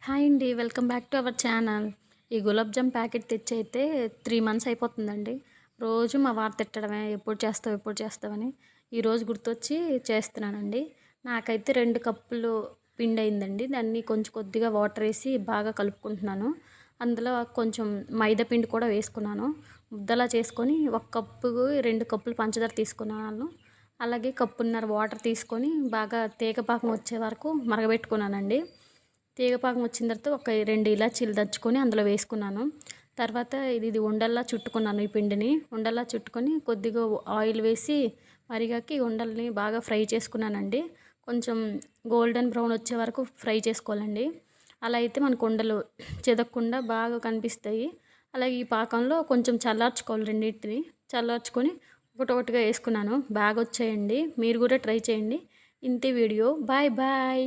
Hi అండి. Welcome back to our channel. ఈ gulab jam packet తెచ్చి అయితే 3 మంత్స్ అయిపోతుందండి. రోజు మా వారు తిట్టడమే, ఎప్పుడు చేస్తావు, ఎప్పుడు చేస్తావని. ఈరోజు గుర్తొచ్చి చేస్తున్నానండి. నాకైతే 2 కప్పులు పిండి అయిందండి. దాన్ని కొంచెం కొద్దిగా వాటర్ వేసి బాగా కలుపుకుంటున్నాను. అందులో కొంచెం మైదా పిండి కూడా వేసుకున్నాను. ముద్దలా చేసుకొని 1 కప్పుకు 2 కప్పులు పంచదార తీసుకున్నాను. అలాగే కప్పున్నర వాటర్ తీసుకొని బాగా తీగ పాకం వచ్చే వరకు మరగబెట్టుకున్నానండి. తీగపాకం వచ్చిన తర్వాత ఒక 2 ఇలాచీలు దంచుకొని అందులో వేసుకున్నాను. తర్వాత ఇది ఉండల్లా చుట్టుకున్నాను. ఈ పిండిని ఉండల్లా చుట్టుకొని కొద్దిగా ఆయిల్ వేసి మరిగాక ఈ ఉండల్ని బాగా ఫ్రై చేసుకున్నానండి. కొంచెం గోల్డెన్ బ్రౌన్ వచ్చే వరకు ఫ్రై చేసుకోవాలండి. అలా అయితే మనకు ఉండలు చెదక్కుండా బాగా కనిపిస్తాయి. అలాగే ఈ పాకంలో కొంచెం చల్లార్చుకోవాలి రెండింటిని. చల్లార్చుకొని ఒకటొకటిగా వేసుకున్నాను. బాగా వచ్చాయండి. మీరు కూడా ట్రై చేయండి. ఇంతే వీడియో. Bye bye.